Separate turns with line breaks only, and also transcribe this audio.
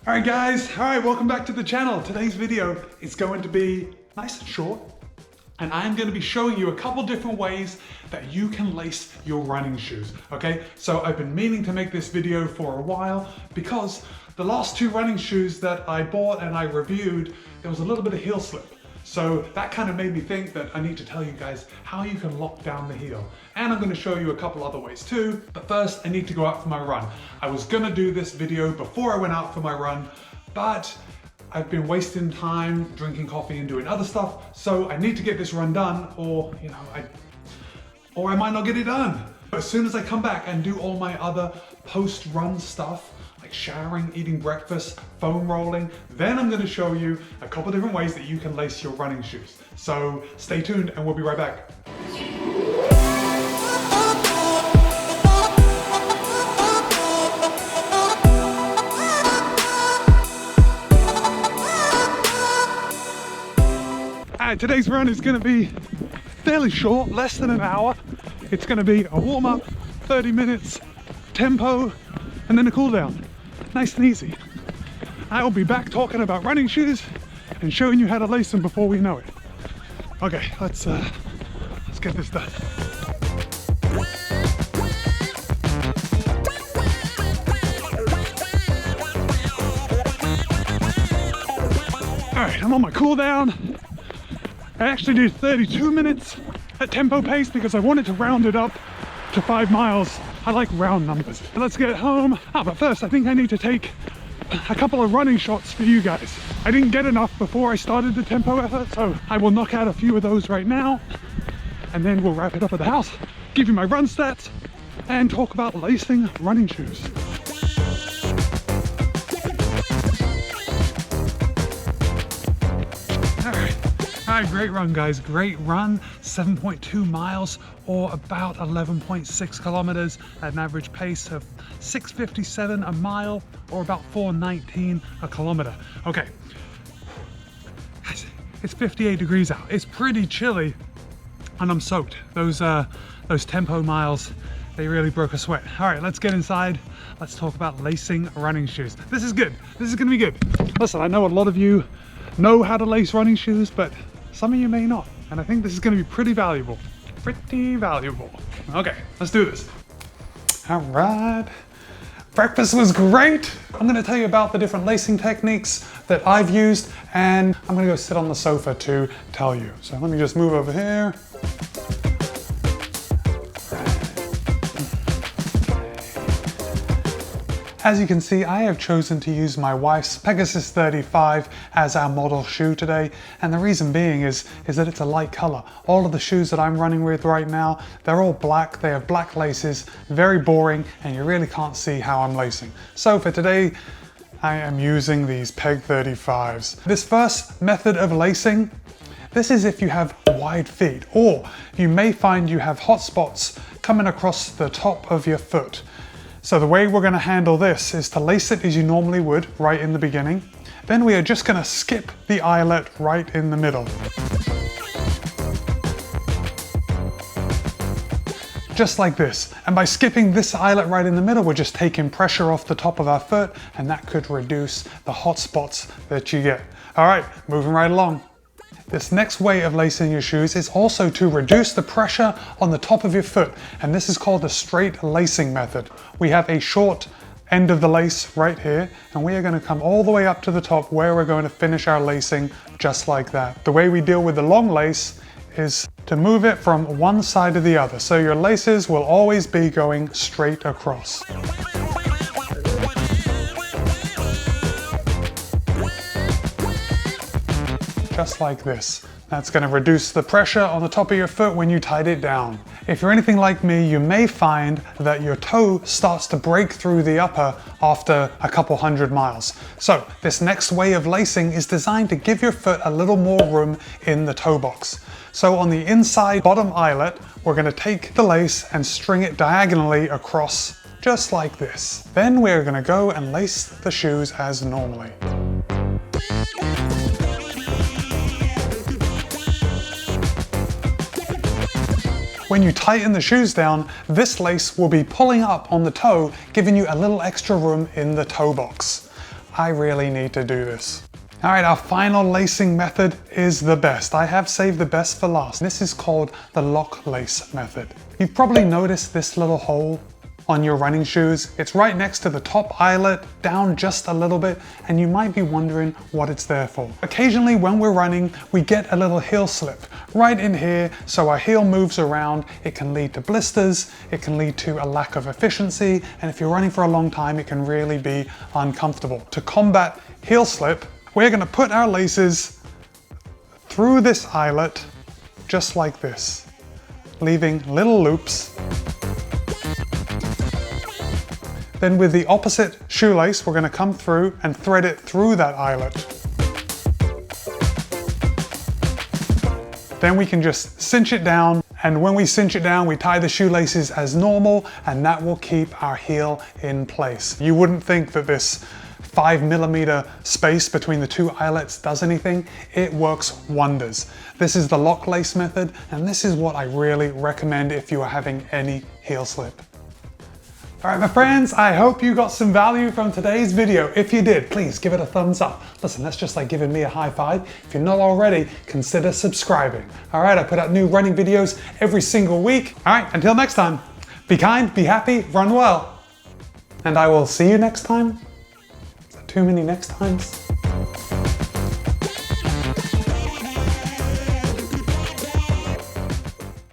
Alright guys, welcome back to the channel. Today's video is going to be nice and short, and I'm going to be showing you a couple different ways that you can lace your running shoes, okay? So I've been meaning to make this video for a while because the last two running shoes that I bought and I reviewed, there was a little bit of heel slip. So that kind of made me think that I need to tell you guys how you can lock down the heel. And I'm going to show you a couple other ways too, but first I need to go out for my run. I was going to do this video before I went out for my run, but I've been wasting time drinking coffee and doing other stuff, so I need to get this run done or I might not get it done. But as soon as I come back and do all my other post-run stuff, like showering, eating breakfast, foam rolling, then I'm going to show you a couple different ways that you can lace your running shoes. So stay tuned and we'll be right back. Alright, today's run is going to be fairly short, less than an hour. It's going to be a warm-up, 30 minutes, tempo, and then a cool down. Nice and easy. I'll be back talking about running shoes and showing you how to lace them before we know it. Okay, let's get this done. Alright, I'm on my cool down. I actually did 32 minutes at tempo pace because I wanted to round it up to 5 miles. I like round numbers. Let's get home. But first I think I need to take a couple of running shots for you guys. I didn't get enough before I started the tempo effort, so I will knock out a few of those right now, and then we'll wrap it up at the house, give you my run stats, and talk about lacing running shoes. Alright, great run guys, great run. 7.2 miles or about 11.6 kilometers at an average pace of 6:57 a mile or about 4:19 a kilometer. Okay, it's 58 degrees out. It's pretty chilly and I'm soaked. Those tempo miles, they really broke a sweat. Alright, let's get inside. Let's talk about lacing running shoes. This is good. This is gonna be good. Listen, I know a lot of you know how to lace running shoes, but some of you may not, and I think this is going to be pretty valuable. Okay, let's do this. All right, breakfast was great. I'm going to tell you about the different lacing techniques that I've used, and I'm going to go sit on the sofa to tell you. So let me just move over here. As you can see, I have chosen to use my wife's Pegasus 35 as our model shoe today, and the reason being is that it's a light color. All of the shoes that I'm running with right now, they're all black, they have black laces, very boring, and you really can't see how I'm lacing. So for today, I am using these Peg 35s. This first method of lacing, this is if you have wide feet, or you may find you have hot spots coming across the top of your foot. So the way we're going to handle this is to lace it as you normally would right in the beginning. Then we are just going to skip the eyelet right in the middle. Just like this. And by skipping this eyelet right in the middle, we're just taking pressure off the top of our foot, and that could reduce the hot spots that you get. All right, moving right along. This next way of lacing your shoes is also to reduce the pressure on the top of your foot, and this is called the straight lacing method. We have a short end of the lace right here, and we are going to come all the way up to the top where we're going to finish our lacing just like that. The way we deal with the long lace is to move it from one side to the other, so your laces will always be going straight across. Just like this. That's going to reduce the pressure on the top of your foot when you tied it down. If you're anything like me, you may find that your toe starts to break through the upper after a couple hundred miles. So this next way of lacing is designed to give your foot a little more room in the toe box. So on the inside bottom eyelet, we're going to take the lace and string it diagonally across just like this. Then we're going to go and lace the shoes as normally. When you tighten the shoes down, this lace will be pulling up on the toe, giving you a little extra room in the toe box. I really need to do this. All right, our final lacing method is the best. I have saved the best for last. This is called the lock lace method. You've probably noticed this little hole on your running shoes. It's right next to the top eyelet, down just a little bit, and you might be wondering what it's there for. Occasionally when we're running, we get a little heel slip right in here, so our heel moves around. It can lead to blisters, it can lead to a lack of efficiency, and if you're running for a long time, it can really be uncomfortable. To combat heel slip, we're gonna put our laces through this eyelet, just like this, leaving little loops. Then with the opposite shoelace, we're gonna come through and thread it through that eyelet. Then we can just cinch it down, and when we cinch it down, we tie the shoelaces as normal, and that will keep our heel in place. You wouldn't think that this 5mm space between the two eyelets does anything. It works wonders. This is the lock lace method, and this is what I really recommend if you are having any heel slip. All right, my friends, I hope you got some value from today's video. If you did, please give it a thumbs up. Listen, that's just like giving me a high five. If you're not already, consider subscribing. All right, I put out new running videos every single week. All right, until next time, be kind, be happy, run well. And I will see you next time. Is that too many next times?